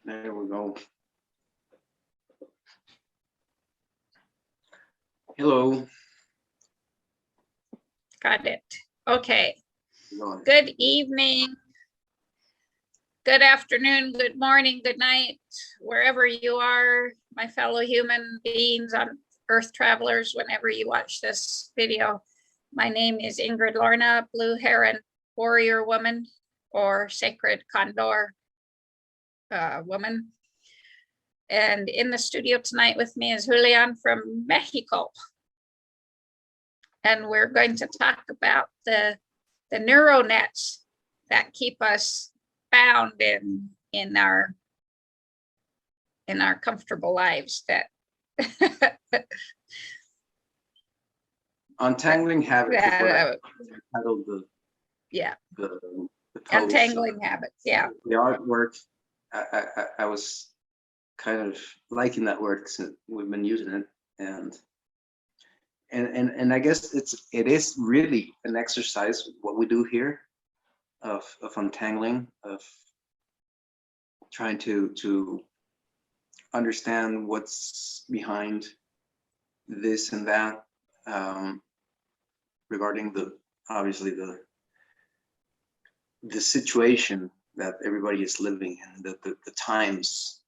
There we go. Hello. Got it. Okay. Good evening, good afternoon, good morning, good night, wherever you are, my fellow human beings on Earth travelers, whenever you watch this video. My name is Ingrid Lorna, Blue Heron Warrior Woman, or Sacred Condor Woman. And in the studio tonight with me is Julian from Mexico. And we're going to talk about the neural nets that keep us bound in our comfortable lives. That Untangling habits. Titled the untangling habits. Yeah. The artwork. I was kind of liking that word because we've been using it, and I guess it is really an exercise what we do here of untangling, of trying to understand what's behind this and that, regarding obviously the situation that everybody is living in, the times,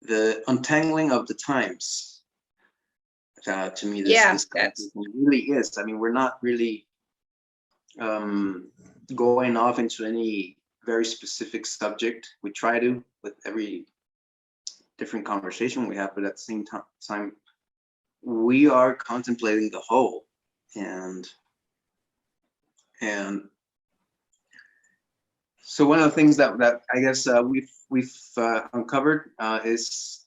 the untangling of the times. To me, this really is. I mean, we're not really going off into any very specific subject. We try to with every different conversation we have, but at the same time, we are contemplating the whole, and so one of the things that I guess we've uncovered is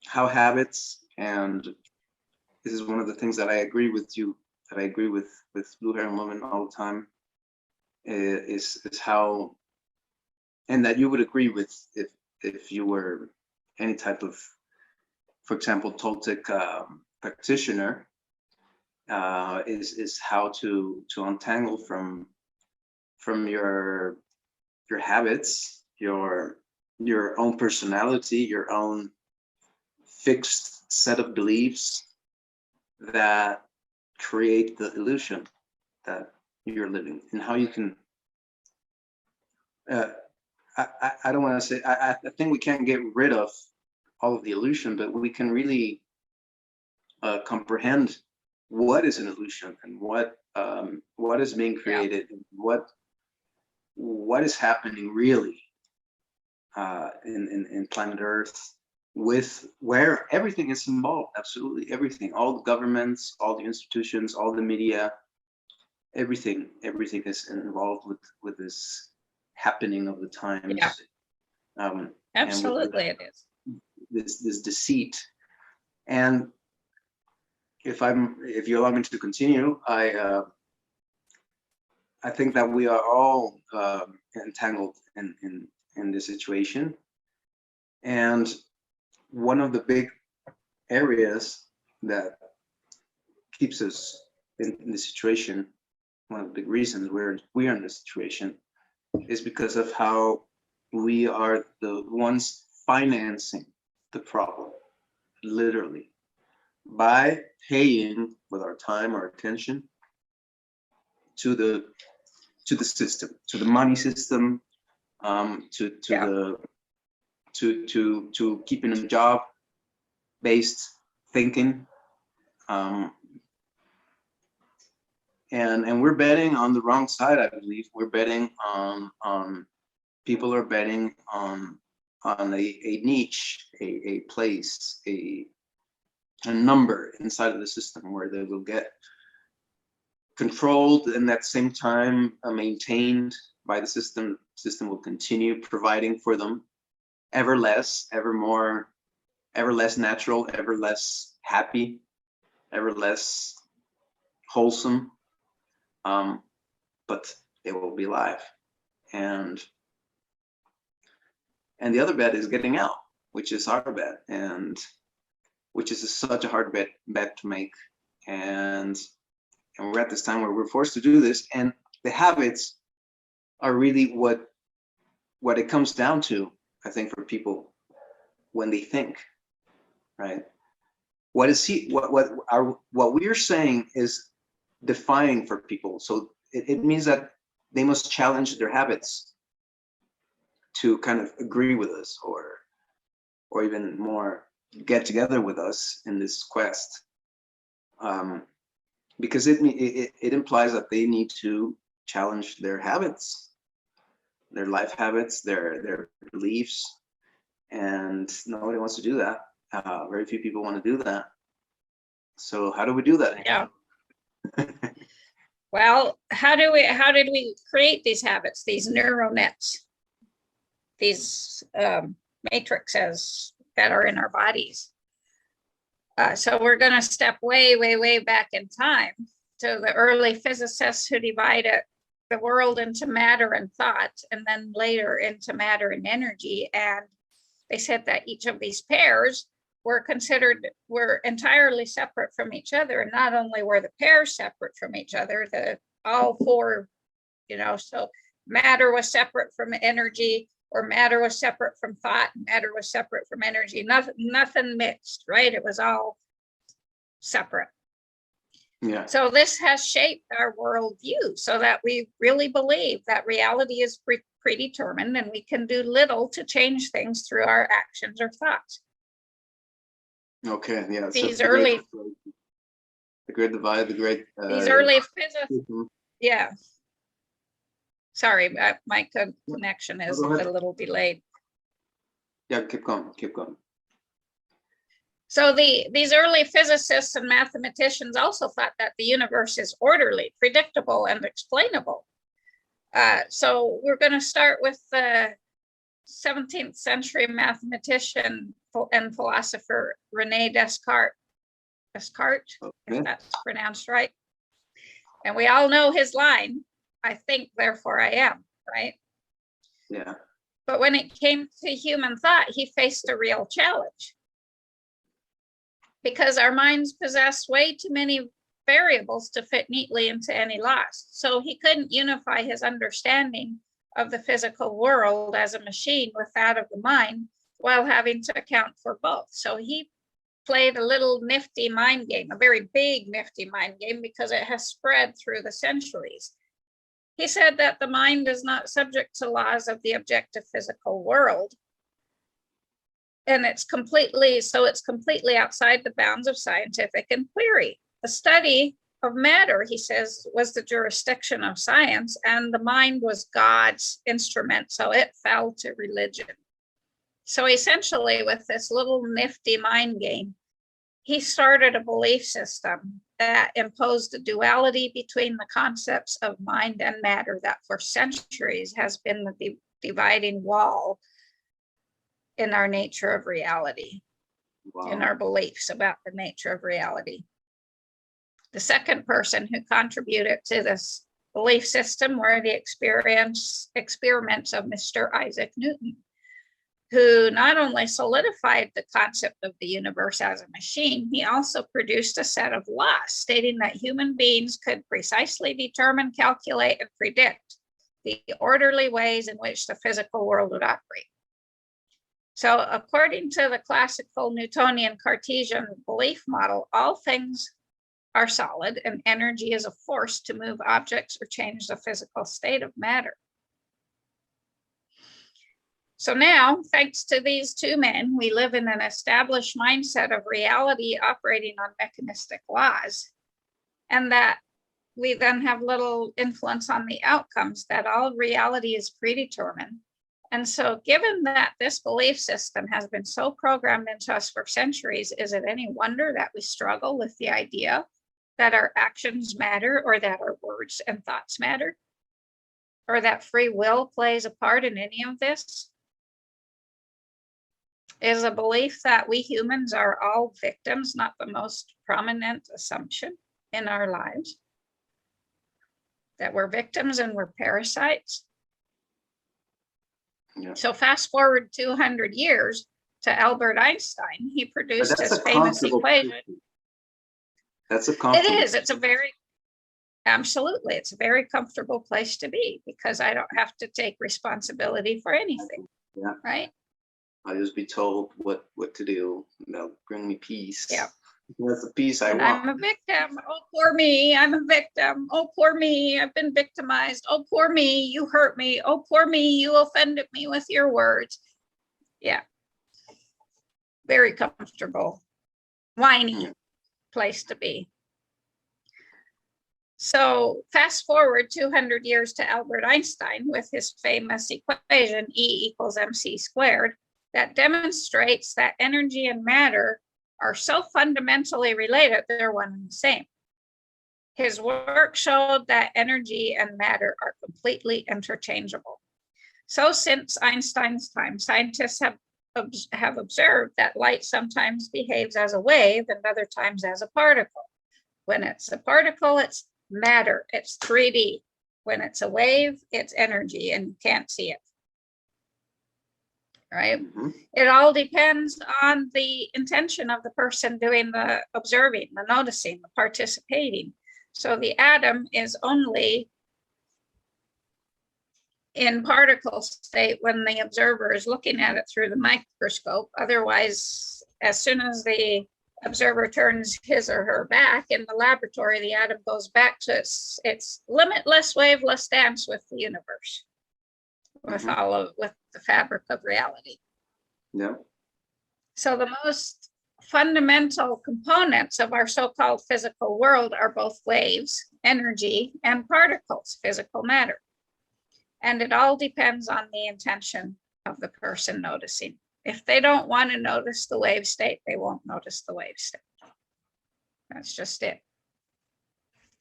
how habits, and this is one of the things that I agree with you, that I agree with Blue Heron Woman all the time, is how, and that you would agree with if you were any type of, for example, Toltec practitioner, is how to untangle from your habits, your own personality, your own fixed set of beliefs that create the illusion that you're living, and how you can I don't want to say, I think we can't get rid of all of the illusion, but we can really comprehend what is an illusion, and what is being created, and what is happening really in planet Earth, with where everything is involved, absolutely everything, all the governments, all the institutions, all the media, everything is involved with this happening of the times. Absolutely, it is this deceit. And if you allow me to continue, I think that we are all entangled in this situation, and one of the big areas that keeps us in this situation, one of the big reasons we are in this situation, is because of how we are the ones financing the problem, literally, by paying with our time, our attention, to the system, to the money system, to keeping a job-based thinking, and we're betting on the wrong side. I believe we're betting on people are betting on a niche, a place, a number inside of the system where they will get controlled, and at the same time maintained by the system. The system will continue providing for them ever less, ever more, ever less natural, ever less happy, ever less wholesome, but they will be alive. And the other bet is getting out, which is our bet, and which is such a hard bet to make. And we're at this time where we're forced to do this, and the habits are really what it comes down to, I think, for people when they think, right? What is what we're saying is defining for people. So it means that they must challenge their habits to kind of agree with us, or even more, get together with us in this quest. Because it implies that they need to challenge their habits, their life habits, their beliefs, and nobody wants to do that. Very few people want to do that. So how do we do that? Yeah. Well, how did we create these habits, these neural nets, these matrices that are in our bodies? So we're going to step way, way, way back in time to the early physicists who divided the world into matter and thought, and then later into matter and energy. And they said that each of these pairs were entirely separate from each other. And not only were the pairs separate from each other, all four, so matter was separate from energy, or matter was separate from thought, matter was separate from energy, nothing mixed, right? It was all separate. Yeah. So this has shaped our worldview so that we really believe that reality is predetermined and we can do little to change things through our actions or thoughts. Okay, yeah. These so early, the great divide, the great. These early physicists, Mhm. yeah. Sorry, my connection is a little delayed. Yeah, keep going, keep going. So these early physicists and mathematicians also thought that the universe is orderly, predictable, and explainable. So we're going to start with the 17th century mathematician and philosopher Rene Descartes. Descartes, if that's pronounced right. And we all know his line, "I think, therefore I am," right? Yeah. But when it came to human thought, he faced a real challenge. Because our minds possess way too many variables to fit neatly into any laws. So he couldn't unify his understanding of the physical world as a machine with that of the mind while having to account for both. So he played a little nifty mind game, a very big nifty mind game, because it has spread through the centuries. He said that the mind is not subject to laws of the objective physical world. And it's completely outside the bounds of scientific inquiry. The study of matter, he says, was the jurisdiction of science, and the mind was God's instrument, so it fell to religion. So essentially, with this little nifty mind game, he started a belief system that imposed a duality between the concepts of mind and matter that for centuries has been the dividing wall in our nature of reality, in our beliefs about the nature of reality. The second person who contributed to this belief system were the experiments of Mr. Isaac Newton, who not only solidified the concept of the universe as a machine, he also produced a set of laws stating that human beings could precisely determine, calculate, and predict the orderly ways in which the physical world would operate. So according to the classical Newtonian Cartesian belief model, all things are solid and energy is a force to move objects or change the physical state of matter. So now, thanks to these two men, we live in an established mindset of reality operating on mechanistic laws, and that we then have little influence on the outcomes, that all reality is predetermined. And so given that this belief system has been so programmed into us for centuries, is it any wonder that we struggle with the idea that our actions matter, or that our words and thoughts matter, or that free will plays a part in any of this? Is a belief that we humans are all victims not the most prominent assumption in our lives? That we're victims and we're parasites? Yeah. So fast forward 200 years to Albert Einstein. He produced his famous equation. That's a comfortable. It is. It's a very, absolutely. It's a very comfortable place to be, because I don't have to take responsibility for anything. Yeah. Right. I'll just be told what to do. They'll bring me peace. Yeah. That's the peace I And want. I'm a victim. Oh, poor me. I'm a victim. Oh, poor me. I've been victimized. Oh, poor me. You hurt me. Oh, poor me. You offended me with your words. Yeah. Very comfortable, whiny place to be. So fast forward 200 years to Albert Einstein with his famous equation E = mc squared that demonstrates that energy and matter are so fundamentally related, they're one and the same. His work showed that energy and matter are completely interchangeable. So since Einstein's time, scientists have observed that light sometimes behaves as a wave and other times as a particle. When it's a particle, it's matter, it's 3D. When it's a wave, it's energy and you can't see it. Right? Mm-hmm. It all depends on the intention of the person doing the observing, the noticing, the participating. So the atom is only in particle state when the observer is looking at it through the microscope. Otherwise, as soon as the observer turns his or her back in the laboratory, the atom goes back to its limitless, waveless dance with the universe, with with the fabric of reality. Yeah. So the most fundamental components of our so-called physical world are both waves, energy, and particles, physical matter. And it all depends on the intention of the person noticing. If they don't want to notice the wave state, they won't notice the wave state. That's just it.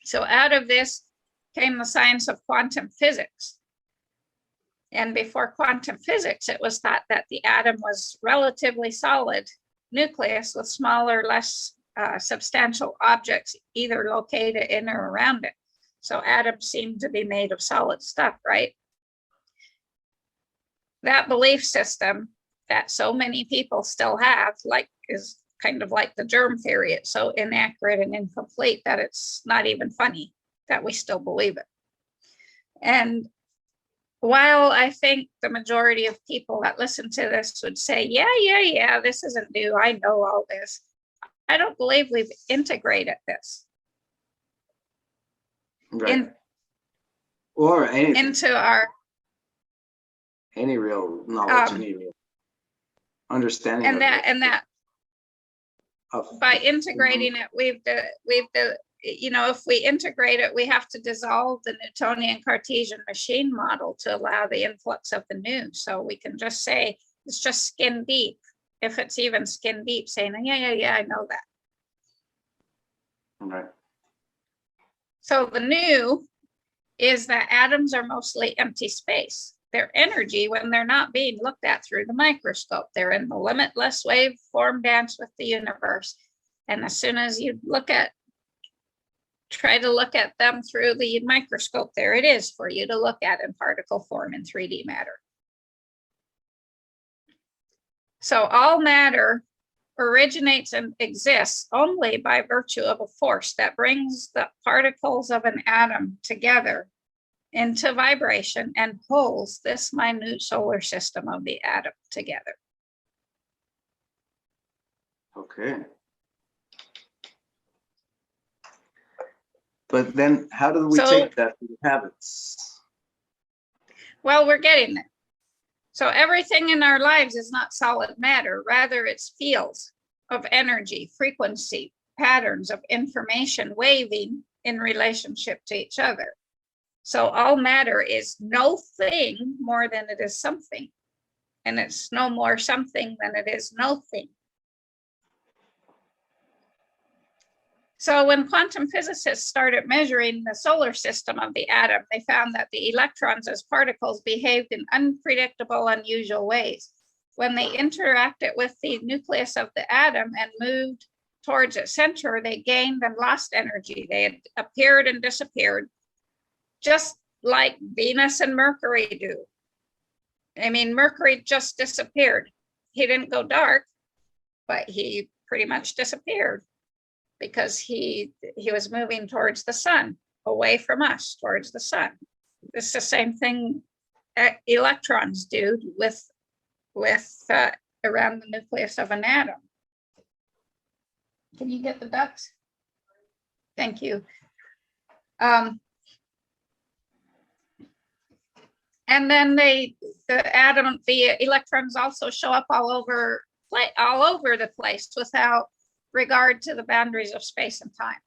So out of this came the science of quantum physics. And before quantum physics, it was thought that the atom was relatively solid nucleus with smaller, less substantial objects either located in or around it. So atoms seem to be made of solid stuff, right? That belief system that so many people still have, is kind of like the germ theory. It's so inaccurate and incomplete that it's not even funny that we still believe it. And while I think the majority of people that listen to this would say, yeah, this isn't new, I know all this, I don't believe we've integrated this. Right. Or anything. Into our any real knowledge, any real understanding. And that by integrating it, if we integrate it, we have to dissolve the Newtonian Cartesian machine model to allow the influx of the new. So we can just say it's just skin deep. If it's even skin deep, saying, yeah, I know that. Right. So the new is that atoms are mostly empty space. Their energy, when they're not being looked at through the microscope, they're in the limitless waveform dance with the universe. And as soon as you try to look at them through the microscope, there it is for you to look at in particle form in 3D matter. So all matter originates and exists only by virtue of a force that brings the particles of an atom together into vibration and pulls this minute solar system of the atom together. Okay. But then how do we take that to the habits? Well, we're getting there. So everything in our lives is not solid matter, rather it's fields of energy, frequency, patterns of information waving in relationship to each other. So all matter is no thing more than it is something. And it's no more something than it is no thing. So when quantum physicists started measuring the solar system of the atom, they found that the electrons as particles behaved in unpredictable, unusual ways. When they interacted with the nucleus of the atom and moved towards its center, they gained and lost energy. They had appeared and disappeared, just like Venus and Mercury do. I mean, Mercury just disappeared. He didn't go dark, but he pretty much disappeared because he was moving towards the sun, away from us, towards the sun. It's the same thing electrons do with around the nucleus of an atom. Can you get the ducks? Thank you. And then the electrons also show up all over the place without regard to the boundaries of space and time.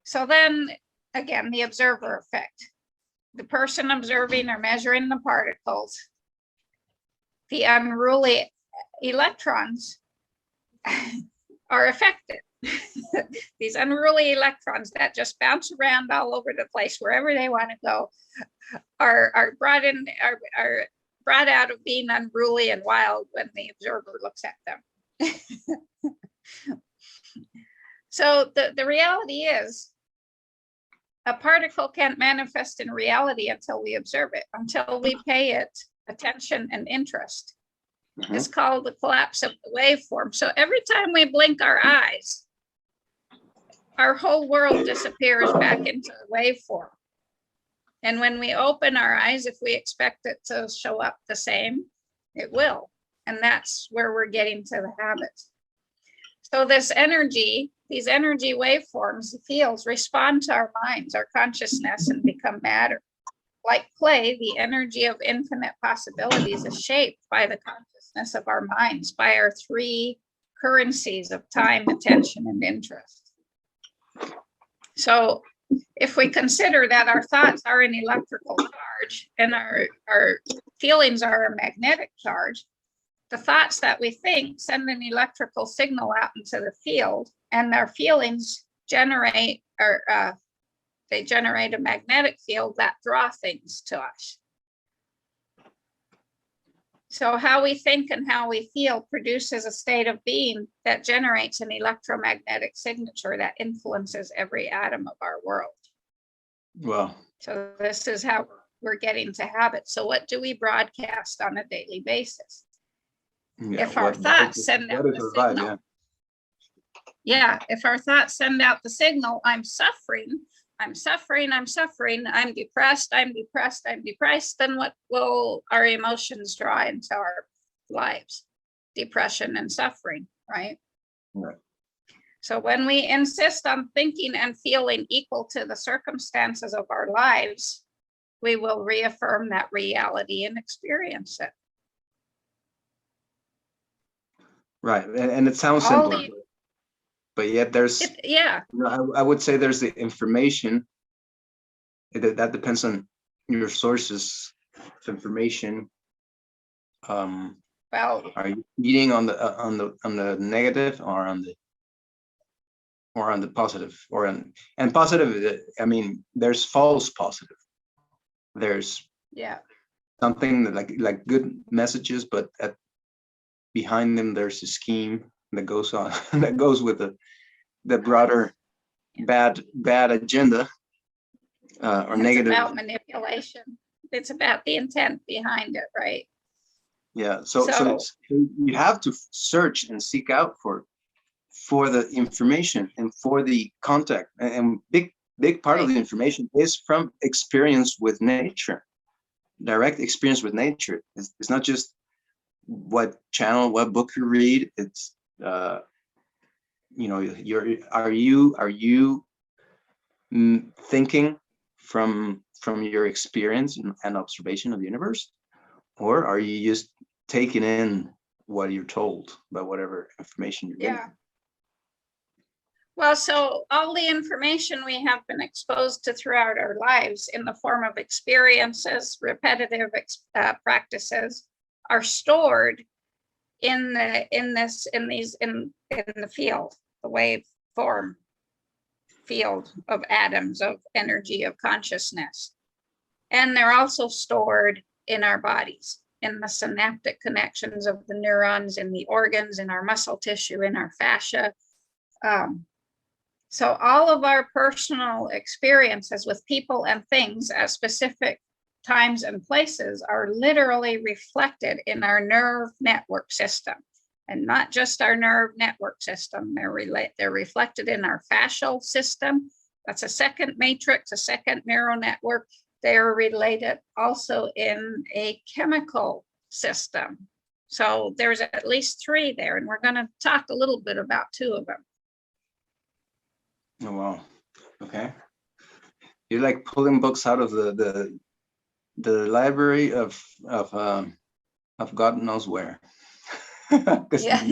So then again, the observer effect. The person observing or measuring the particles, the unruly electrons are affected. These unruly electrons that just bounce around all over the place wherever they want to go are brought out of being unruly and wild when the observer looks at them. So the reality is, a particle can't manifest in reality until we observe it, until we pay it attention and interest. It's called the collapse of the waveform. So every time we blink our eyes, our whole world disappears back into the waveform. And when we open our eyes, if we expect it to show up the same, it will. And that's where we're getting to the habits. So this energy, these energy waveforms, the fields, respond to our minds, our consciousness, and become matter. Like clay, the energy of infinite possibilities is shaped by the consciousness of our minds, by our three currencies of time, attention, and interest. So if we consider that our thoughts are an electrical charge and our feelings are a magnetic charge, the thoughts that we think send an electrical signal out into the field, and our feelings generate they generate a magnetic field that draw things to us. So how we think and how we feel produces a state of being that generates an electromagnetic signature that influences every atom of our world. Wow. So this is how we're getting to habits. So what do we broadcast on a daily basis? Yeah, if our thoughts send out the signal, if our thoughts send out the signal, I'm suffering, I'm depressed, then what will our emotions draw into our lives? Depression and suffering, right? Right. So when we insist on thinking and feeling equal to the circumstances of our lives, we will reaffirm that reality and experience it. Right, and it sounds simple, but yet there's, I would say there's the information that depends on your sources of information. Well, are you eating on the negative or on the positive, and positive? I mean, there's false positive. There's something that like good messages, but behind them there's a scheme that goes on that goes with the broader bad agenda or it's negative. About manipulation. It's about the intent behind it, right? Yeah. So you have to search and seek out for the information and for the contact, and big part of the information is from experience with nature, direct experience with nature. It's not just what channel, what book you read. It's are you thinking from your experience and observation of the universe, or are you just taking in what you're told by whatever information you're getting? Well, so all the information we have been exposed to throughout our lives in the form of experiences, repetitive practices, are stored in the field, the waveform field of atoms of energy of consciousness. And they're also stored in our bodies, in the synaptic connections of the neurons, in the organs, in our muscle tissue, in our fascia. So all of our personal experiences with people and things at specific times and places are literally reflected in our nerve network system, and not just our nerve network system. They're reflected in our fascial system. That's a second matrix, a second neural network. They are related also in a chemical system So there's at least 3 there, and we're going to talk a little bit about 2 of them. Oh, wow. Okay. You're like pulling books out of the library of God knows where. Because Yeah.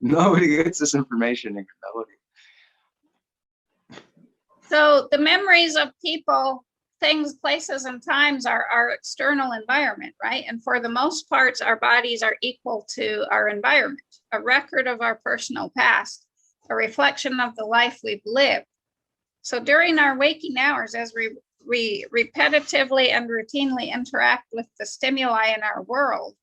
nobody gets this information. Nobody. So the memories of people, things, places, and times are our external environment, right? And for the most part, our bodies are equal to our environment, a record of our personal past, a reflection of the life we've lived. So during our waking hours, as we repetitively and routinely interact with the stimuli in our world,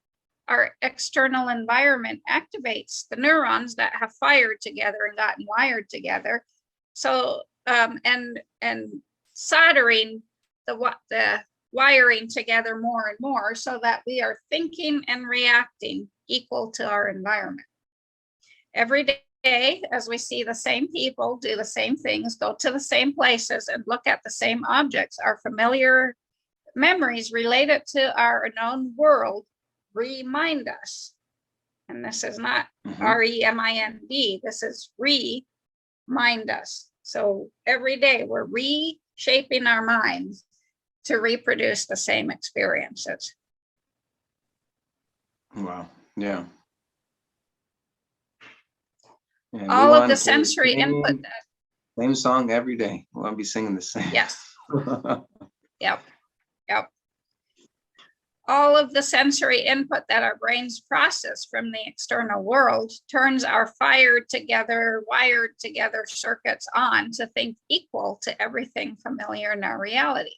our external environment activates the neurons that have fired together and gotten wired together. So, and soldering the wiring together more and more so that we are thinking and reacting equal to our environment. Every day, as we see the same people do the same things, go to the same places, and look at the same objects, our familiar memories related to our known world remind us. And this is not R-E-M-I-N-D, this is remind us. So every day we're reshaping our minds to reproduce the same experiences. Wow. Yeah. And all of the sensory input. Same song every day. We'll be singing the same. Yes. Yep. Yep. All of the sensory input that our brains process from the external world turns our wired together circuits on to think equal to everything familiar in our reality.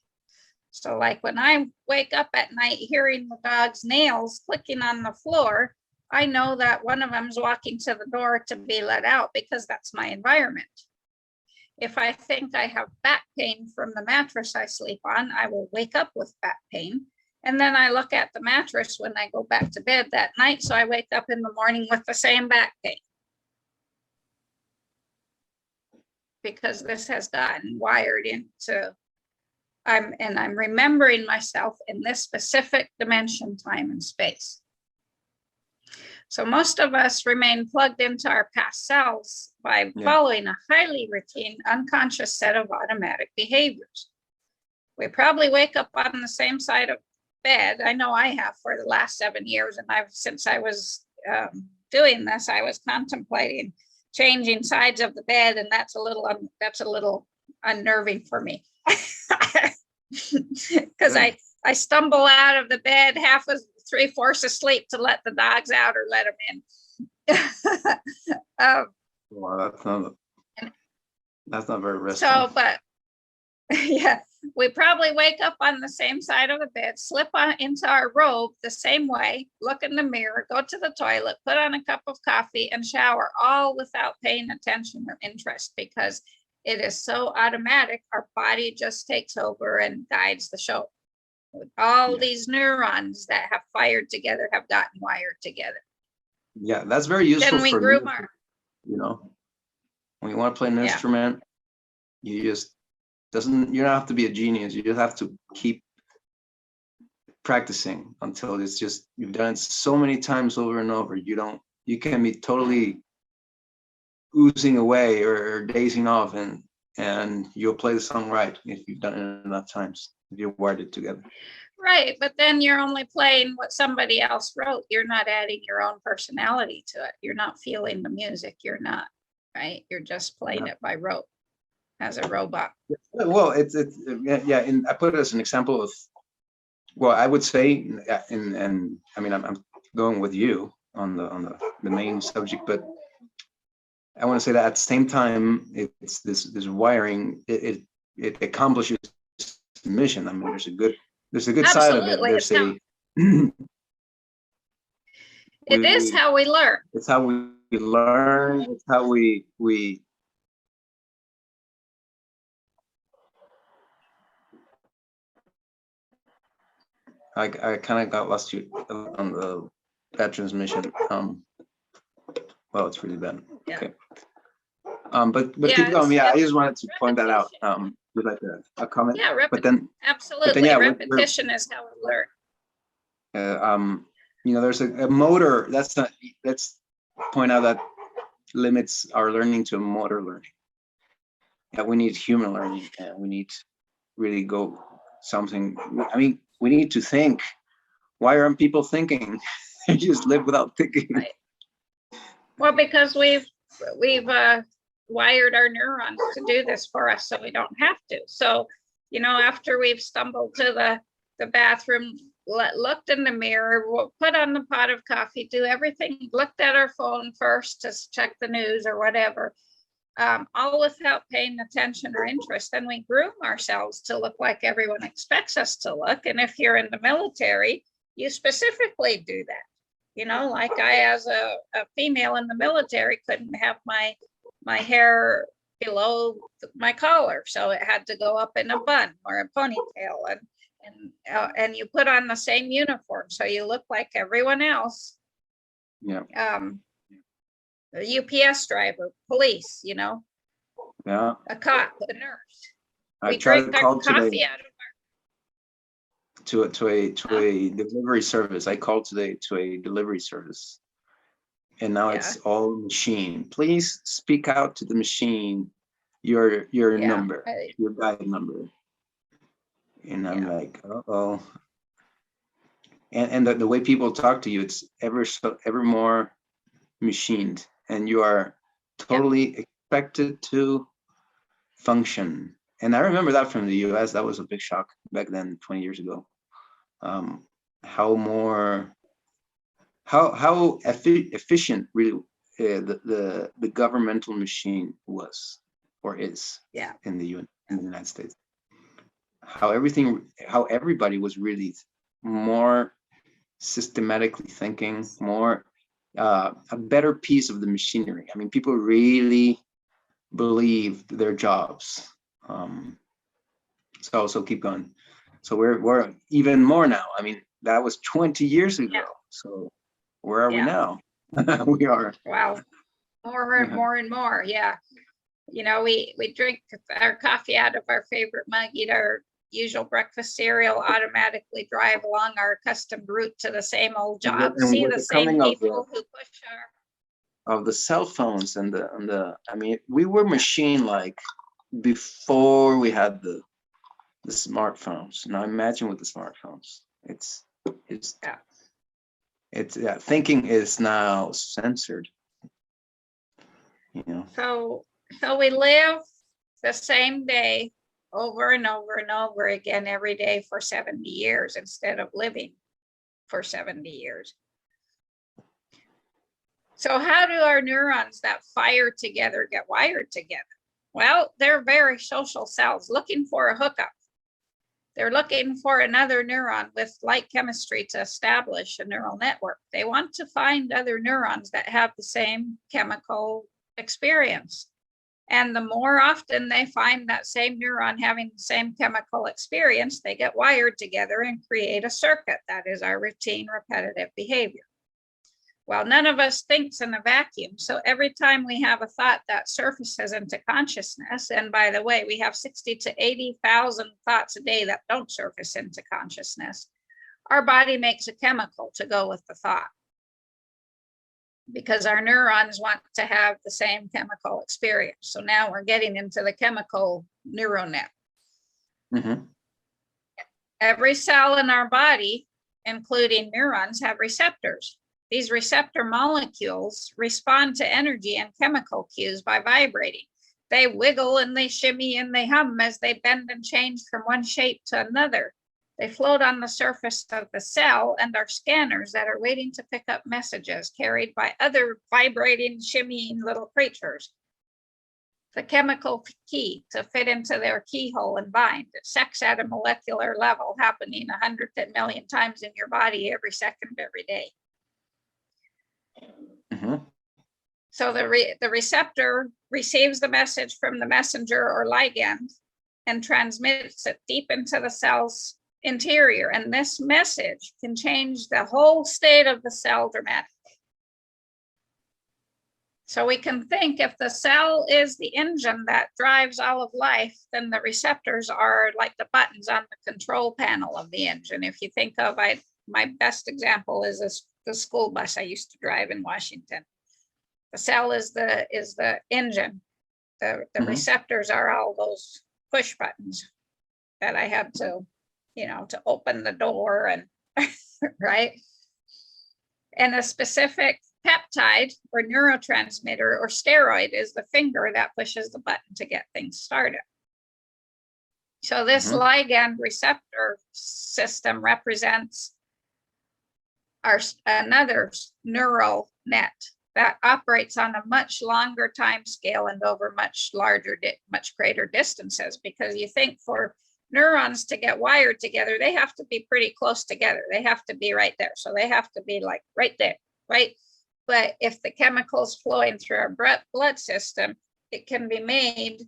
So like when I wake up at night hearing the dog's nails clicking on the floor, I know that one of them's walking to the door to be let out because that's my environment. If I think I have back pain from the mattress I sleep on, I will wake up with back pain. And then I look at the mattress when I go back to bed that night. So I wake up in the morning with the same back pain. Because this has gotten wired into, I'm remembering myself in this specific dimension, time, and space. So most of us remain plugged into our past selves by following a highly routine, unconscious set of automatic behaviors. We probably wake up on the same side of bed. I know I have for the last 7 years, and since I was doing this, I was contemplating changing sides of the bed, and that's a little unnerving for me because I stumble out of the bed half of 3/4 asleep to let the dogs out or let them in. Well, that's not very restful. So, but yeah, we probably wake up on the same side of the bed, slip on into our robe the same way, look in the mirror, go to the toilet, put on a cup of coffee, and shower, all without paying attention or interest because it is so automatic. Our body just takes over and guides the show. All these neurons that have fired together have gotten wired together. Yeah, that's very useful. Then we for grew music, our, when you want to play an instrument, you just you don't have to be a genius. You just have to keep practicing until it's just you've done it so many times over and over. You can be totally oozing away or dazing off, and you'll play the song right if you've done it enough times. If you wired it together. Right, but then you're only playing what somebody else wrote. You're not adding your own personality to it. You're not feeling the music. You're not, right? You're just playing it by rote as a robot. Well, and I put it as an example of, well, I would say, and I mean, I'm going with you on the main subject, but I want to say that at the same time, it's this wiring. It accomplishes mission. I mean, there's a good side of it. There's it is how we learn. It's how we learn. It's how we I kind of got lost on that transmission. Well, it's really bad. Yeah. Okay. But keep going. Yeah, I just wanted to point that out. With like a comment. Yeah, but then absolutely. But then, repetition is how we learn. there's a motor. Let's point out that limits our learning to motor learning. Yeah, we need human learning, and we need really go something. I mean, we need to think. Why aren't people thinking? They just live without thinking. Right. Well, because we've wired our neurons to do this for us, so we don't have to. So, after we've stumbled to the bathroom, looked in the mirror, put on the pot of coffee, do everything, looked at our phone first to check the news or whatever, all without paying attention or interest. And we groom ourselves to look like everyone expects us to look. And if you're in the military, you specifically do that. Like I, as a female in the military, couldn't have my hair below my collar, so it had to go up in a bun or a ponytail, and you put on the same uniform, so you look like everyone else. Yeah. The UPS driver, police, Yeah. a cop, a nurse. I We tried drink to our call coffee today out of to a delivery service. I called today to a delivery service, and now it's all machine. Please speak out to the machine your number, your guide number. And I'm like, uh-oh. And the way people talk to you, it's ever more machined, and you are totally expected to function. And I remember that from the US. That was a big shock back then, 20 years ago. How efficient really the governmental machine was or is in the United States. How everybody was really more systematically thinking, more a better piece of the machinery. I mean, people really believed their jobs. So keep going. So we're even more now. I mean, that was 20 years ago. So where are we now? We are. Wow. More and more and more. Yeah. We drink our coffee out of our favorite mug, eat our usual breakfast cereal, automatically drive along our accustomed route to the same old job, see the same people who push of the cell phones and the I mean, we were machine-like before we had the smartphones. Now imagine with the smartphones. It's thinking is now censored. So we live the same day over and over and over again every day for 70 years instead of living for 70 years. So how do our neurons that fire together get wired together? Well, they're very social cells looking for a hookup. They're looking for another neuron with like chemistry to establish a neural network. They want to find other neurons that have the same chemical experience. And the more often they find that same neuron having the same chemical experience, they get wired together and create a circuit. That is our routine repetitive behavior. Well, none of us thinks in a vacuum. So every time we have a thought that surfaces into consciousness, and by the way, we have 60 to 80,000 thoughts a day that don't surface into consciousness, our body makes a chemical to go with the thought, because our neurons want to have the same chemical experience. So now we're getting into the chemical neural net. Mm-hmm. Every cell in our body, including neurons, have receptors. These receptor molecules respond to energy and chemical cues by vibrating. They wiggle and they shimmy and they hum as they bend and change from one shape to another. They float on the surface of the cell and are scanners that are waiting to pick up messages carried by other vibrating, shimmying little creatures. The chemical key to fit into their keyhole and bind. Sex at a molecular level happening 100 million times in your body every second, every day. Mm-hmm. So the receptor receives the message from the messenger or ligand and transmits it deep into the cell's interior. And this message can change the whole state of the cell dramatically. So we can think if the cell is the engine that drives all of life, then the receptors are like the buttons on the control panel of the engine. If you think of, my best example is the school bus I used to drive in Washington. The cell is the engine. The receptors are all those push buttons that I had to, to open the door and right. And a specific peptide or neurotransmitter or steroid is the finger that pushes the button to get things started. So this ligand receptor system represents another neural net that operates on a much longer time scale and over much greater distances, because you think for neurons to get wired together, they have to be pretty close together. They have to be right there. So they have to be like right there, right? But if the chemicals flowing through our blood system, it can be made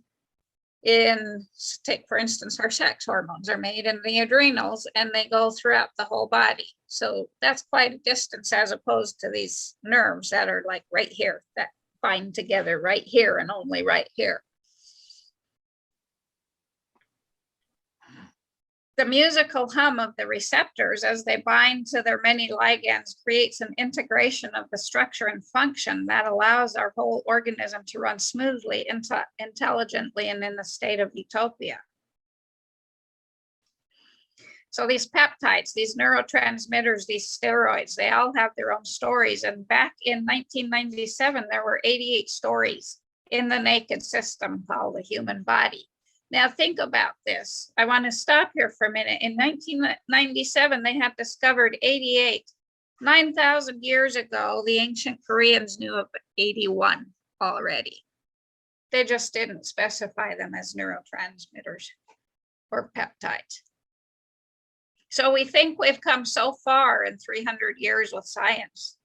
in, take for instance, our sex hormones are made in the adrenals and they go throughout the whole body. So that's quite a distance as opposed to these nerves that are like right here, that bind together right here and only right here. The musical hum of the receptors as they bind to their many ligands creates an integration of the structure and function that allows our whole organism to run smoothly, intelligently, and in a state of utopia. So these peptides, these neurotransmitters, these steroids, they all have their own stories. And back in 1997, there were 88 stories in the naked system called the human body. Now think about this. I want to stop here for a minute. In 1997, they had discovered 88. 9,000 years ago, the ancient Koreans knew of 81 already. They just didn't specify them as neurotransmitters or peptides. So we think we've come so far in 300 years with science,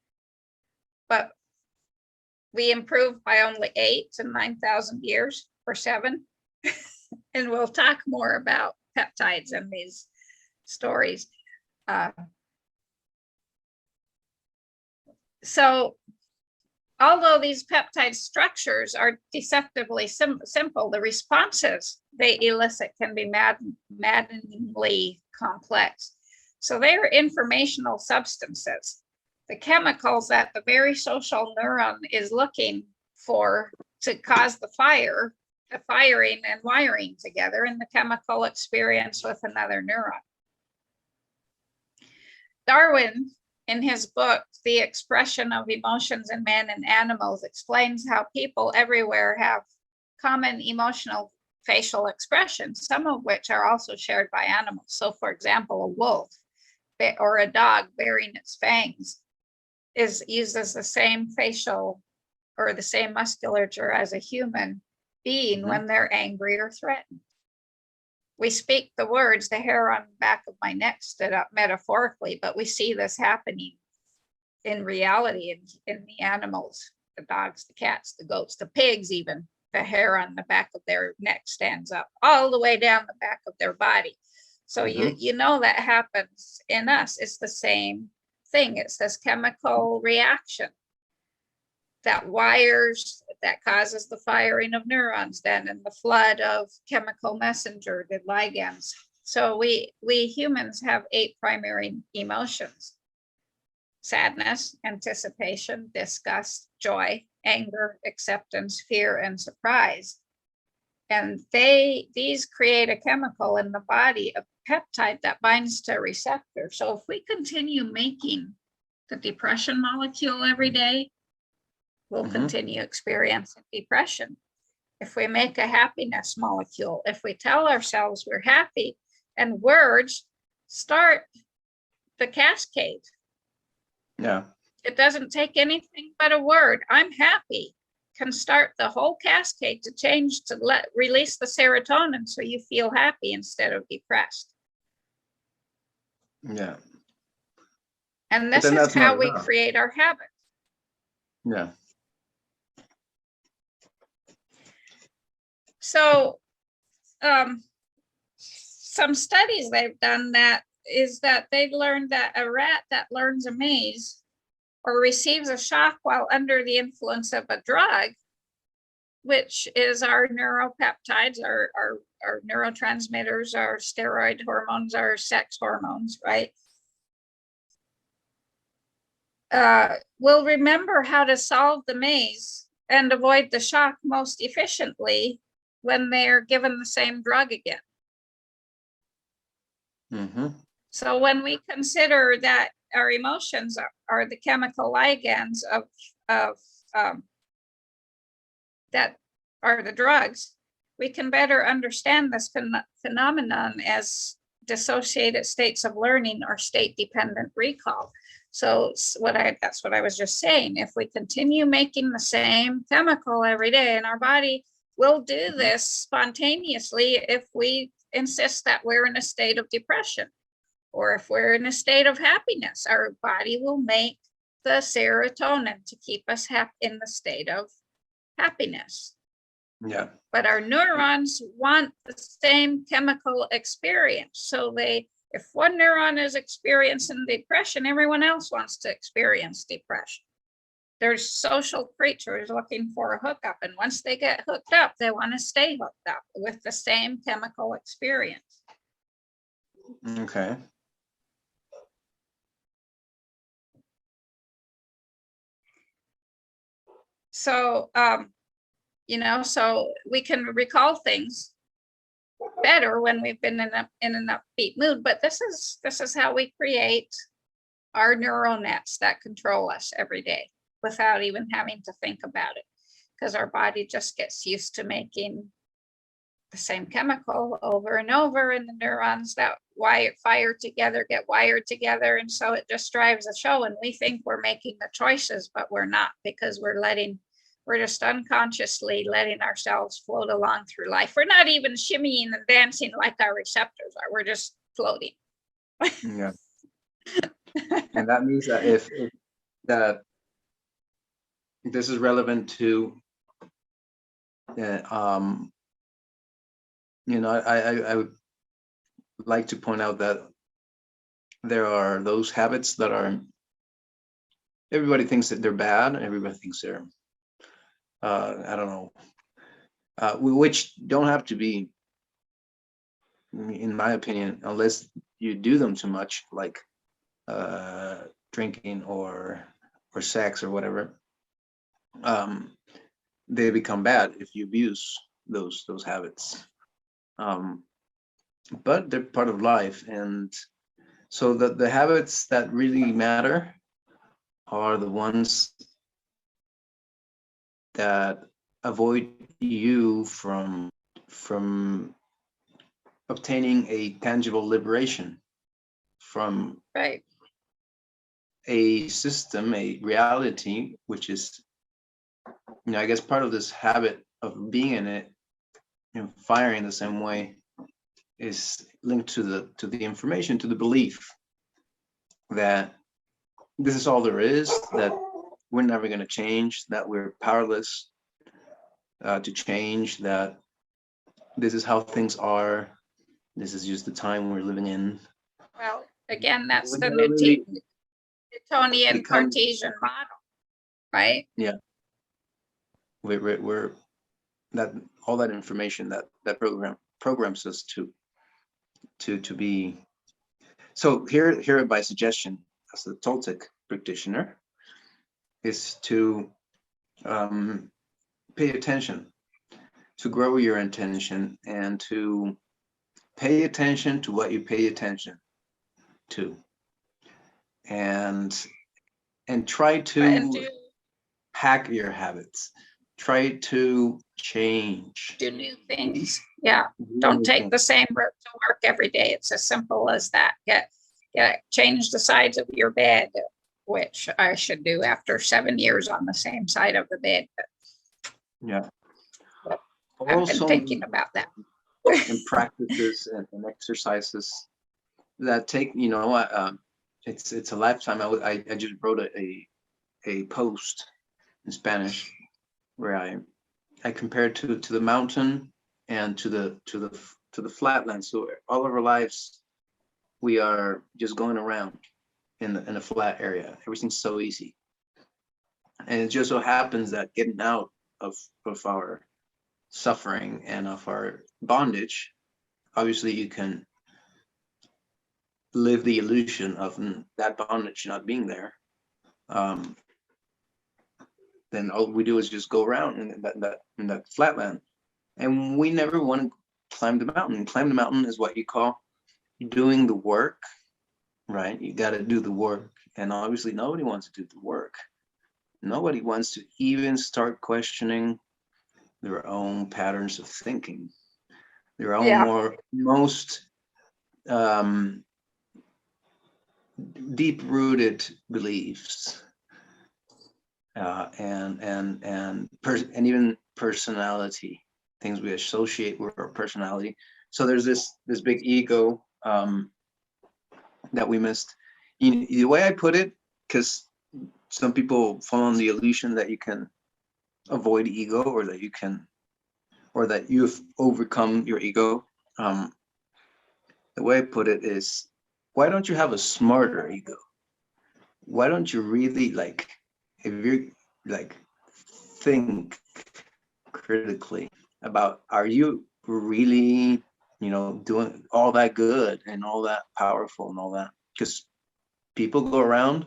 but we improved by only 8 in 9,000 years or 7. And we'll talk more about peptides in these stories. So although these peptide structures are deceptively simple, the responses they elicit can be maddeningly complex. So they are informational substances, the chemicals that the very social neuron is looking for to cause the firing and wiring together in the chemical experience with another neuron. Darwin, in his book, The Expression of Emotions in Man and Animals, explains how people everywhere have common emotional facial expressions, some of which are also shared by animals. So for example, a wolf or a dog bearing its fangs uses the same facial or the same musculature as a human being when they're angry or threatened. We speak the words, the hair on the back of my neck stood up metaphorically, but we see this happening in reality in the animals, the dogs, the cats, the goats, the pigs even. The hair on the back of their neck stands up all the way down the back of their body. So you know that happens in us. It's the same thing. It's this chemical reaction that wires, that causes the firing of neurons then and the flood of chemical messenger, the ligands. So we humans have 8 primary emotions: sadness, anticipation, disgust, joy, anger, acceptance, fear, and surprise. And these create a chemical in the body, a peptide that binds to a receptor. So if we continue making the depression molecule every day, we'll continue experiencing depression. If we make a happiness molecule, if we tell ourselves we're happy, and words start the cascade. Yeah. It doesn't take anything but a word. I'm happy can start the whole cascade to change, to release the serotonin so you feel happy instead of depressed. Yeah. And this is how we create our habits. Yeah. So some studies they've done is that they've learned that a rat that learns a maze or receives a shock while under the influence of a drug, which is our neuropeptides, our neurotransmitters, our steroid hormones, our sex hormones, right? will remember how to solve the maze and avoid the shock most efficiently when they're given the same drug again. Mm-hmm. So when we consider that our emotions are the chemical ligands of that are the drugs, we can better understand this phenomenon as dissociated states of learning or state-dependent recall. So that's what I was just saying. If we continue making the same chemical every day, and our body will do this spontaneously if we insist that we're in a state of depression, or if we're in a state of happiness, our body will make the serotonin to keep us in the state of happiness. Yeah. But our neurons want the same chemical experience. So if one neuron is experiencing depression, everyone else wants to experience depression. They're social creatures looking for a hookup. And once they get hooked up, they want to stay hooked up with the same chemical experience. Okay. So, so we can recall things better when we've been in an upbeat mood. But this is how we create our neural nets that control us every day without even having to think about it, because our body just gets used to making the same chemical over and over, and the neurons that fire together get wired together, and so it just drives the show. And we think we're making the choices, but we're not, because we're just unconsciously letting ourselves float along through life. We're not even shimmying and dancing like our receptors are. We're just floating. Yeah. And that means that if that this is relevant to I would like to point out that there are those habits that are, everybody thinks that they're bad, everybody thinks they're I don't know, which don't have to be, in my opinion, unless you do them too much, like drinking or sex or whatever. They become bad if you abuse those habits. But they're part of life, and so the habits that really matter are the ones that avoid you from obtaining a tangible liberation from Right. a system, a reality, which is, I guess part of this habit of being in it and firing the same way is linked to the information, to the belief that this is all there is, that we're never going to change, that we're powerless to change, that this is how things are, this is just the time we're living in. Well, again, that's the Newtonian Cartesian model, right? Yeah. We're that all that information that programs us to be. So here my suggestion as a Toltec practitioner is to pay attention, to grow your intention, and to pay attention to what you pay attention to, and try to hack your habits, try to change, do new things. Yeah, don't take the same route to work every day. It's as simple as that. Change the sides of your bed, which I should do after 7 years on the same side of the bed. Yeah. I've been thinking about that. And practices and exercises that take, it's a lifetime. I just wrote a post in Spanish where I compared to the mountain and to the flatland. So all of our lives we are just going around in a flat area. Everything's so easy, and it just so happens that getting out of our suffering and of our bondage, obviously you can live the illusion of that bondage not being there, then all we do is just go around in that flatland, and we never want to climb the mountain. Climb the mountain is what you call doing the work, right? You got to do the work, and obviously nobody wants to do the work. Nobody wants to even start questioning their own patterns of thinking, their own most deep-rooted beliefs, and even personality, things we associate with our personality. So there's this big ego that we missed. The way I put it, because some people fall on the illusion that you can avoid ego, or that you've overcome your ego. The way I put it is, why don't you have a smarter ego? Why don't you really, like, if you're like, think critically about, are you really, doing all that good and all that powerful and all that? Because people go around,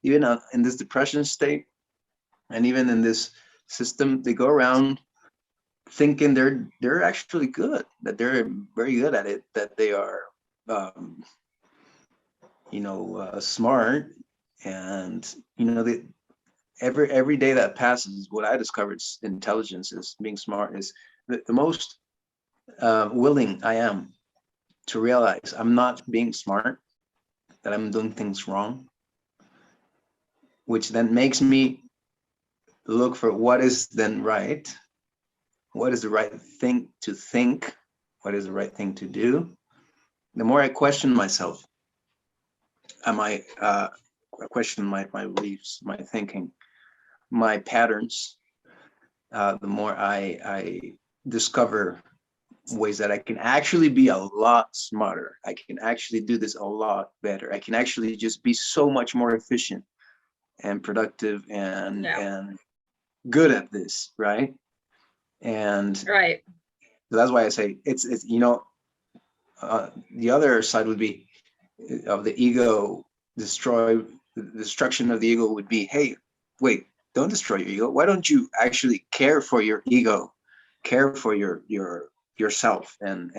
even in this depression state, and even in this system, they go around thinking they're actually good, that they're very good at it, that they are smart, and they, every day that passes, what I discovered intelligence is being smart is the most willing I am to realize I'm not being smart, that I'm doing things wrong, which then makes me look for what is then right, what is the right thing to think, what is the right thing to do. The more I question myself, I question my beliefs, my thinking, my patterns, the more I discover ways that I can actually be a lot smarter. I can actually do this a lot better. I can actually just be so much more efficient and productive and good at this, right? And right. So that's why I say it's the other side would be of the ego the destruction of the ego would be, hey, wait, don't destroy your ego. Why don't you actually care for your ego, care for yourself, and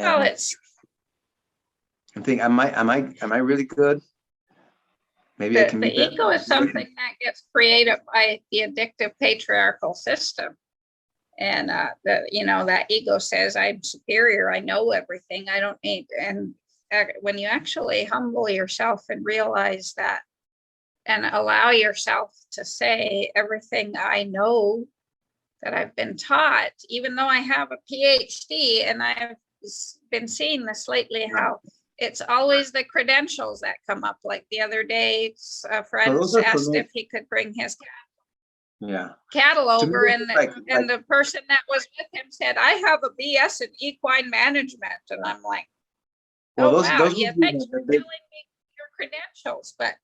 think, am I really good? Maybe I can be better. The ego is something that gets created by the addictive patriarchal system. And that ego says, I'm superior, I know everything, I don't need. And when you actually humble yourself and realize that, and allow yourself to say, everything I know that I've been taught, even though I have a PhD, and I've been seeing this lately, how it's always the credentials that come up. Like the other day, a friend asked if he could bring his cattle over, and the person that was with him said, I have a BS in equine management. And I'm like, thanks for telling me your credentials. But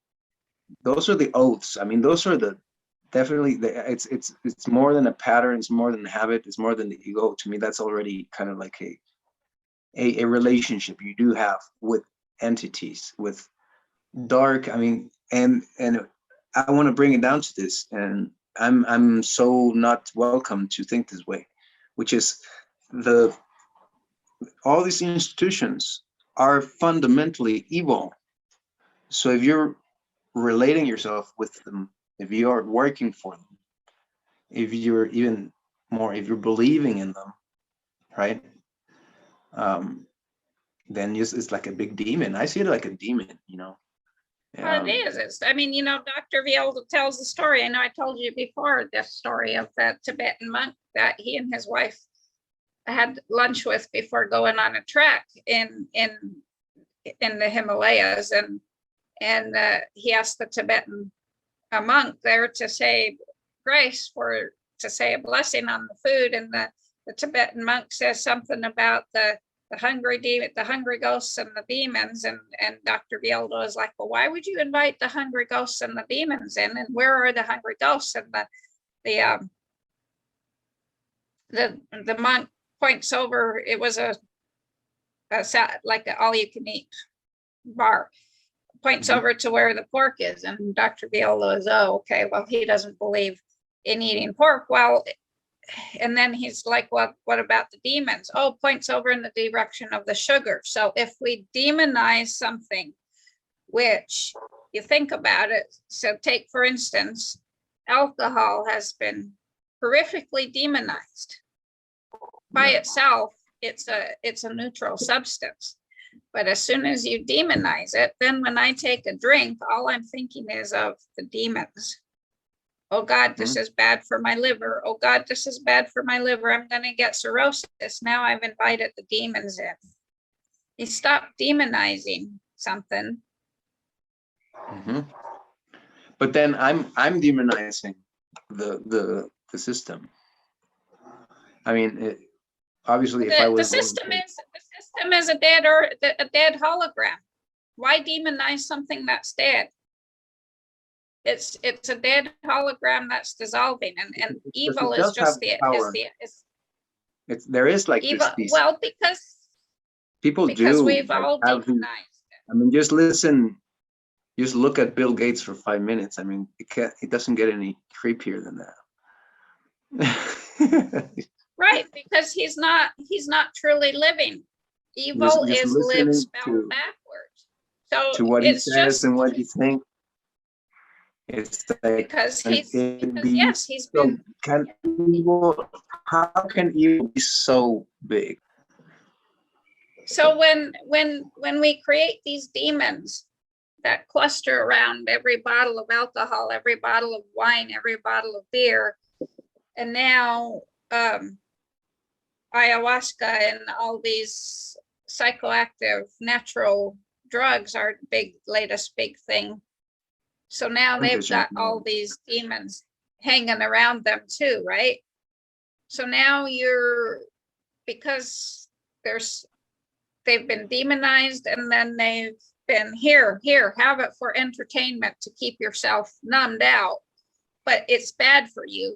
those are the oaths. I mean, those are definitely it's more than a pattern, it's more than a habit, it's more than the ego. To me, that's already kind of like a relationship you do have with entities, with dark. I mean, and I want to bring it down to this, and I'm so not welcome to think this way, which is all these institutions are fundamentally evil. So if you're relating yourself with them, if you are working for them, if you're believing in them, right? Then it's like a big demon. I see it like a demon, Well, it is. Dr. Vialda tells the story. I know I told you before this story of that Tibetan monk that he and his wife had lunch with before going on a trek in the Himalayas, and he asked the Tibetan monk there to say grace, to say a blessing on the food, and the Tibetan monk says something about the hungry ghosts and the demons, and Dr. Vialda is like, well, why would you invite the hungry ghosts and the demons in, and where are the hungry ghosts? And the monk points over. It was like an all-you-can-eat bar, points over to where the pork is, and Dr. Viola is, oh, okay, well, he doesn't believe in eating pork. Well, and then he's like, well, what about the demons? Oh, points over in the direction of the sugar. So if we demonize something, which you think about it, so take, for instance, alcohol has been horrifically demonized. By itself, it's a neutral substance. But as soon as you demonize it, then when I take a drink, all I'm thinking is of the demons. Oh God, this is bad for my liver. Oh God, this is bad for my liver. I'm going to get cirrhosis. Now I've invited the demons in. You stop demonizing something. But then I'm demonizing the system. I mean, obviously, if I was the system is a dead hologram. Why demonize something that's dead? It's a dead hologram that's dissolving, and evil is just there is like evil. this. Well, because we've all demonized it. I mean, just listen. Just look at Bill Gates for 5 minutes. I mean, it doesn't get any creepier than that. Right, because he's not truly living. Evil is live spelled backwards. So to what he says and what you think. It's like, because yes, he's been. How can evil be so big? So when we create these demons that cluster around every bottle of alcohol, every bottle of wine, every bottle of beer, and now ayahuasca and all these psychoactive natural drugs are latest big thing. So now they've got all these demons hanging around them too, right? So now because they've been demonized, and then they've been here, have it for entertainment to keep yourself numbed out, but it's bad for you.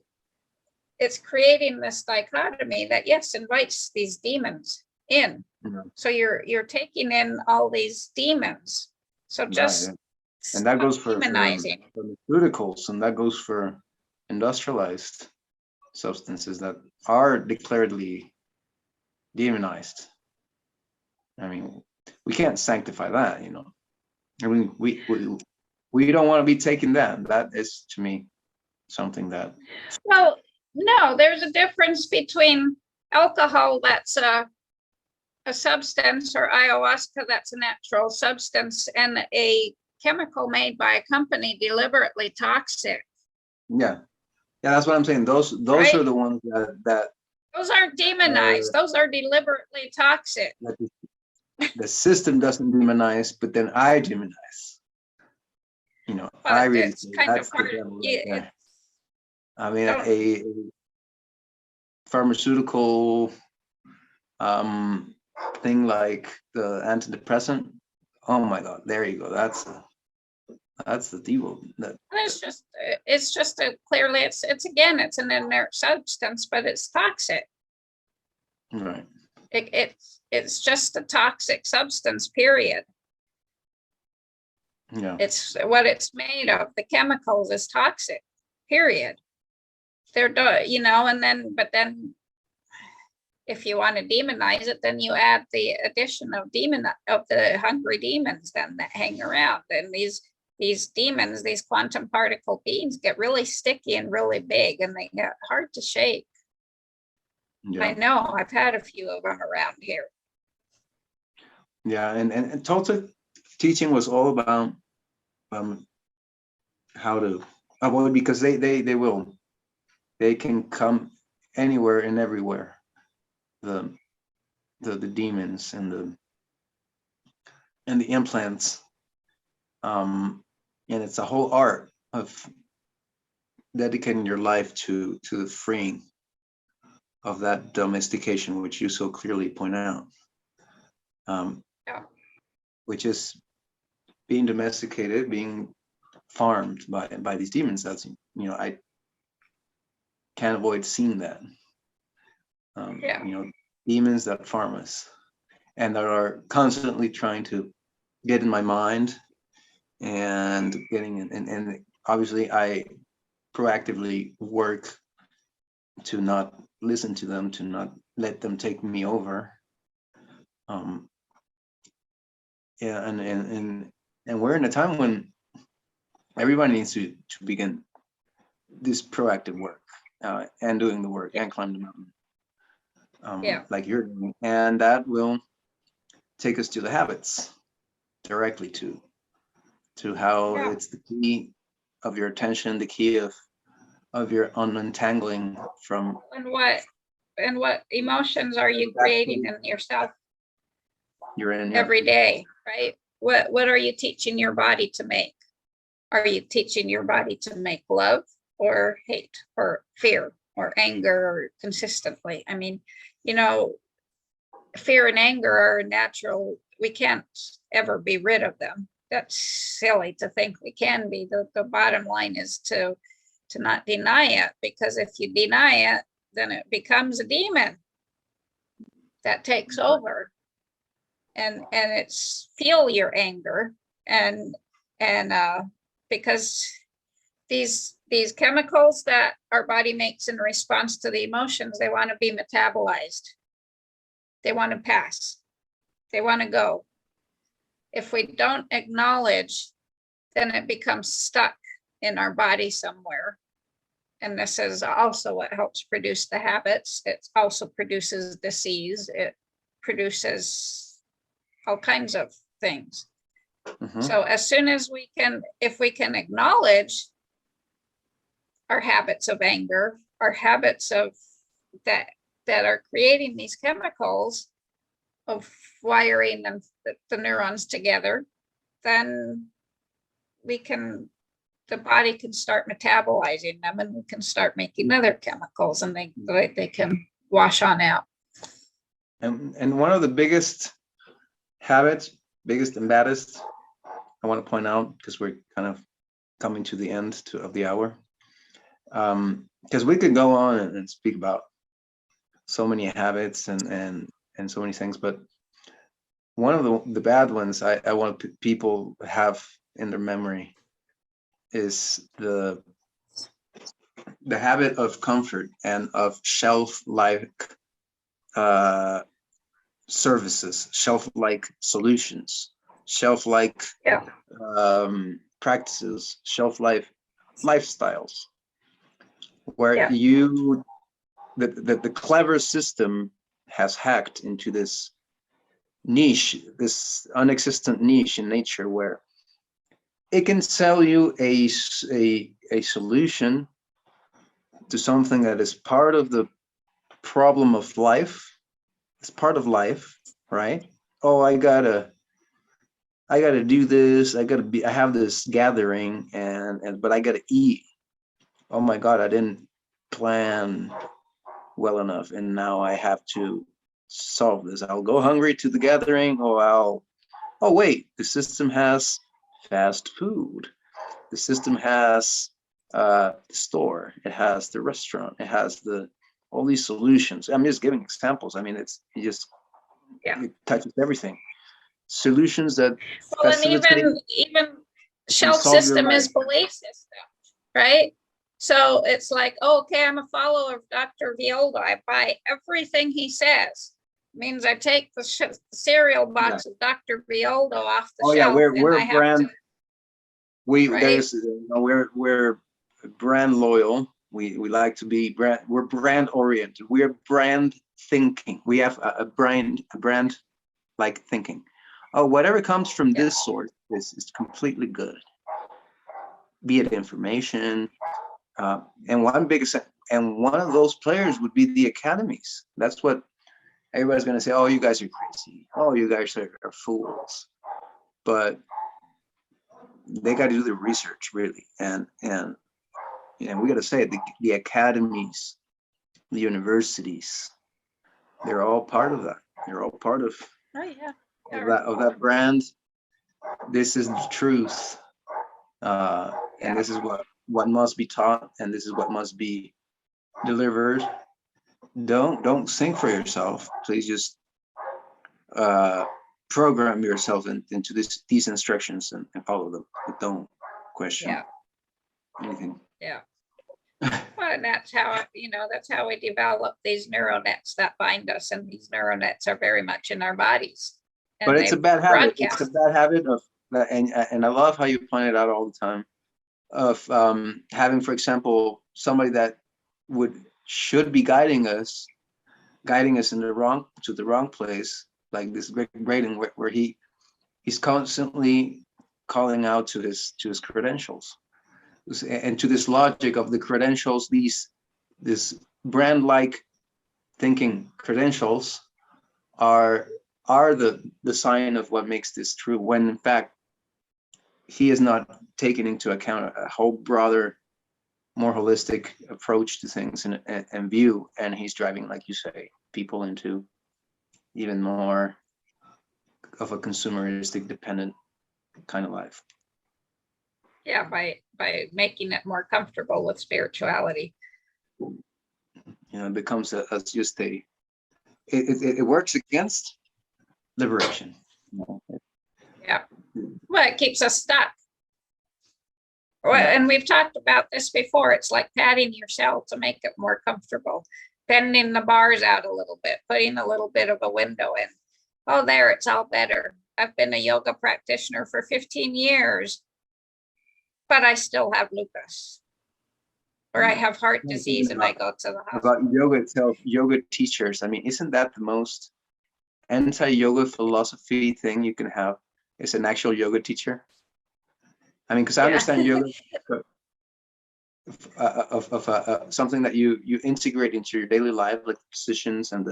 It's creating this dichotomy that, yes, invites these demons in. So you're taking in all these demons. So just and that goes for demonizing pharmaceuticals, and that goes for industrialized substances that are declaredly demonized. I mean, we can't sanctify that, you know. I mean, we don't want to be taking that. That is, to me, something that. Well, no, there's a difference between alcohol that's a substance, or ayahuasca that's a natural substance, and a chemical made by a company deliberately toxic. Yeah, that's what I'm saying. Those right? are the ones that those aren't demonized. Those are deliberately toxic. The system doesn't demonize, but then I demonize. You know, but I really it's kind that's of hard. the devil right there. I mean, a pharmaceutical thing like the antidepressant. Oh my God, there you go. That's the devil. It's just clearly it's an inert substance, but it's toxic. Right. It's just a toxic substance, period. Yeah. It's what it's made of. The chemicals is toxic, period. They're, you know, but then if you want to demonize it, then you add the addition of the hungry demons then that hang around. And these demons, these quantum particle beings, get really sticky and really big, and they get hard to shake. Yeah. I know, I've had a few of them around here. Yeah, and Toltec teaching was all about how to avoid, because they can come anywhere and everywhere. The demons and the implants, and it's a whole art of dedicating your life to the freeing of that domestication, which you so clearly point out. Which is being domesticated, being farmed by these demons. That's, you know, I can't avoid seeing that. You know, demons that farm us and that are constantly trying to get in my mind and getting in, and obviously I proactively work to not listen to them, to not let them take me over. Yeah, and we're in a time when everybody needs to begin this proactive work, and doing the work and climb the mountain, like you're doing, and that will take us to the habits, directly to how it's the key of your attention, the key of your untangling from. And what emotions are you creating in yourself every day, right? What are you teaching your body to make? Are you teaching your body to make love or hate or fear or anger, or consistently? I mean, fear and anger are natural. We can't ever be rid of them. That's silly to think we can be. The bottom line is to not deny it, because if you deny it, then it becomes a demon that takes over, and it's feel your anger, and because these chemicals that our body makes in response to the emotions, they want to be metabolized, they want to pass, they want to go. If we don't acknowledge, then it becomes stuck in our body somewhere. And this is also what helps produce the habits. It also produces disease. It produces all kinds of things. Mm-hmm. So as soon as if we can acknowledge our habits of anger, our habits of that are creating these chemicals of wiring them, the neurons together, then the body can start metabolizing them, and we can start making other chemicals, and they can wash on out. And one of the biggest habits, biggest and baddest, I want to point out, because we're kind of coming to the end of the hour, because we could go on and speak about so many habits and so many things, but one of the bad ones I want people to have in their memory is the habit of comfort and of shelf-like services, shelf-like solutions, shelf-like practices, shelf-life lifestyles, where the clever system has hacked into this niche, this unexistent niche in nature, where it can sell you a solution to something that is part of the problem of life. It's part of life, right? Oh, I gotta do this. I have this gathering, but I gotta eat. Oh my God, I didn't plan well enough, and now I have to solve this. I'll go hungry to the gathering. Oh wait, the system has fast food. The system has the store. It has the restaurant. It has all these solutions. I'm just giving examples. I mean, it touches everything. Solutions that. Well, and even shelf system is belief system, right? So it's like, okay, I'm a follower of Dr. Violdo. I buy everything he says. Means I take the cereal box of Dr. Violdo off the shelf. Yeah, we're brand. We're brand loyal. We like to be brand. We're brand oriented. We're brand thinking. We have a brand like thinking. Oh, whatever comes from this source is completely good. Be it information, and one of those players would be the academies. That's what everybody's going to say. Oh, you guys are crazy. Oh, you guys are fools. But they got to do the research, really, and we got to say the academies, the universities, they're all part of that. They're all part of of that brand. This is the truth, and this is what must be taught, and this is what must be delivered. Don't think for yourself. Please just program yourself into these instructions and follow them, but don't question anything. Yeah. Well, and that's how, that's how we develop these neural nets that bind us, and these neural nets are very much in our bodies. And But it's a bad habit. broadcast. It's a bad habit of, and I love how you point it out all the time, of having, for example, somebody that should be guiding us in the wrong place, like this great Braden, where he's constantly calling out to his credentials, and to this logic of the credentials, this brand-like thinking credentials are the sign of what makes this true, when in fact he is not taking into account a whole broader, more holistic approach to things and view, and he's driving, like you say, people into even more of a consumeristic, dependent kind of life. Yeah, by making it more comfortable with spirituality. It becomes it works against liberation. Yeah. Well, it keeps us stuck. Well, and we've talked about this before. It's like patting yourself to make it more comfortable, bending the bars out a little bit, putting a little bit of a window in. Oh, there, it's all better. I've been a yoga practitioner for 15 years, but I still have lupus, or I have heart disease, and I go to the hospital. About yoga itself, yoga teachers, I mean, isn't that the most anti-yoga philosophy thing you can have? Is an actual yoga teacher? I mean, because I understand yoga of something that you integrate into your daily life, like the positions and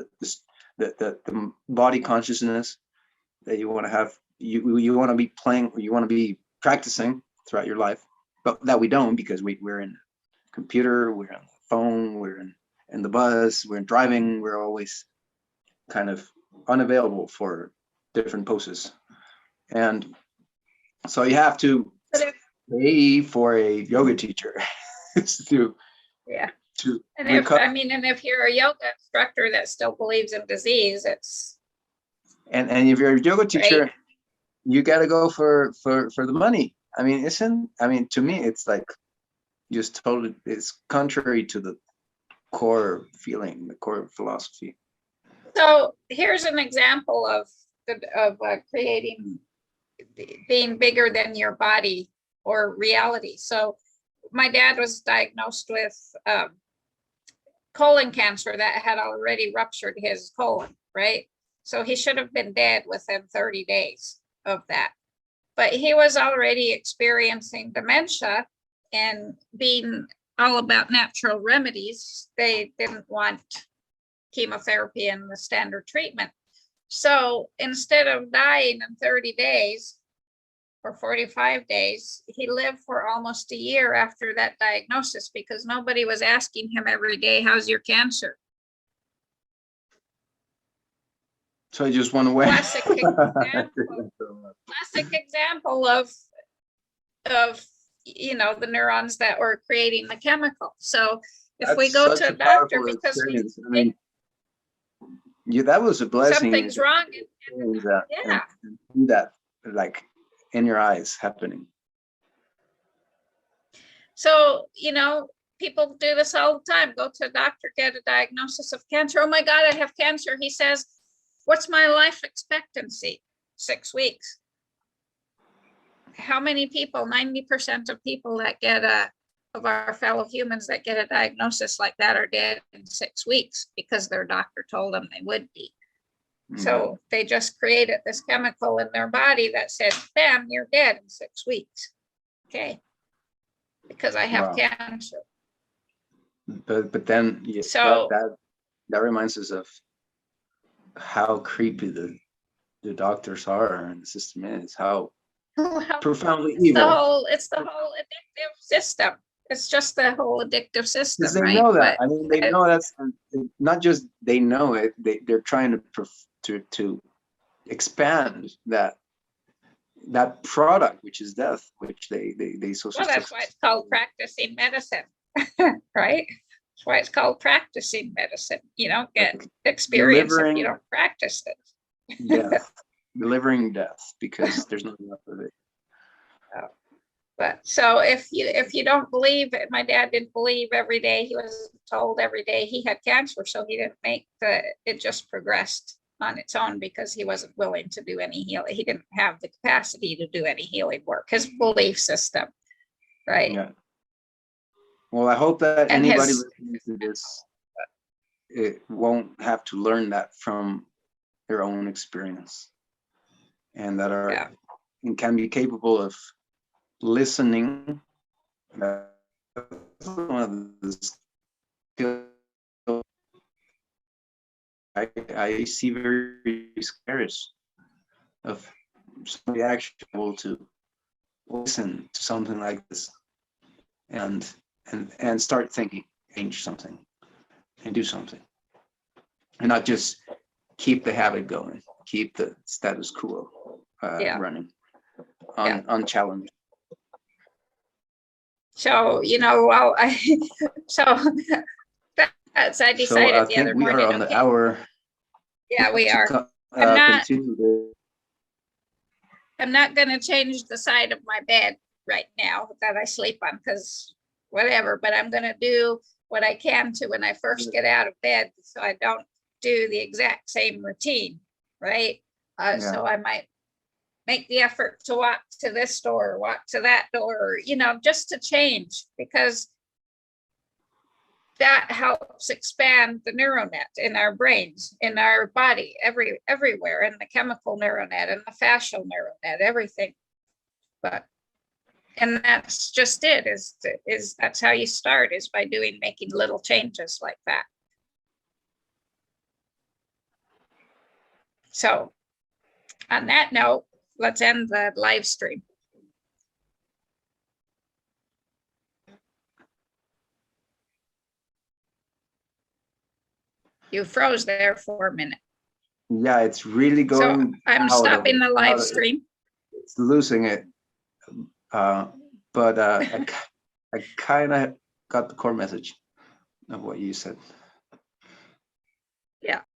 the body consciousness that you want to have. You want to be playing, you want to be practicing throughout your life, but that we don't, because we're in a computer, we're on the phone, we're in the bus, we're in driving, we're always kind of unavailable for different poses. And so you have to pay for a yoga teacher to and if you're a yoga instructor that still believes in disease, it's and if you're a yoga teacher, you got to go for the money. I mean, to me, it's like just totally, it's contrary to the core feeling, the core philosophy. So here's an example of creating, being bigger than your body or reality. So my dad was diagnosed with colon cancer that had already ruptured his colon, right? So he should have been dead within 30 days of that. But he was already experiencing dementia, and being all about natural remedies, they didn't want chemotherapy and the standard treatment. So instead of dying in 30 days or 45 days, he lived for almost a year after that diagnosis, because nobody was asking him every day, how's your cancer? So he just went away. Classic example of the neurons that were creating the chemical. So if we go to a doctor because that was a blessing. Something's wrong. That like in your eyes happening. So, people do this all the time. Go to a doctor, get a diagnosis of cancer. Oh my God, I have cancer. He says, what's my life expectancy? 6 weeks. How many people, 90% of people that of our fellow humans that get a diagnosis like that are dead in 6 weeks because their doctor told them they would be. So they just created this chemical in their body that said, bam, you're dead in 6 weeks. Okay. Because I have cancer. But then that reminds us of how creepy the doctors are and the system is, how profoundly evil. It's the whole addictive system. It's just the whole addictive system, they right? know that. I mean, they know that's not just they know it. They're trying to expand that product, which is death, which they so. Well, that's why it's called practicing medicine, right? That's why it's called practicing medicine. You don't get experience if you don't practice it. Yeah, delivering death because there's not enough of it. But so if you don't believe it, my dad didn't believe every day. He was told every day he had cancer, so he didn't make it just progressed on its own because he wasn't willing to do any healing. He didn't have the capacity to do any healing work. His belief system, right? Yeah. Well, I hope that And anybody his- listening to this, it won't have to learn that from their own experience, and that are Yeah. and can be capable of listening. That's one of the skills I see very scarce of somebody actually able to listen to something like this and start thinking, change something, and do something, and not just keep the habit going, keep the status quo running unchallenged. So well, that's I decided So I the other think we morning. are on the hour. Yeah, we are. Continue. I'm not going to change the side of my bed right now that I sleep on because whatever, but I'm going to do what I can to when I first get out of bed so I don't do the exact same routine, right? So I might make the effort to walk to this door, walk to that door, just to change, because that helps expand the neural net in our brains, in our body, everywhere, in the chemical neural net and the fascial neural net, everything. And that's just it, is that's how you start, is by making little changes like that. So on that note, let's end the live stream. You froze there for a minute. Yeah, it's really going. So I'm stopping the live stream. It's losing it. But I kind of got the core message of what you said. Yeah.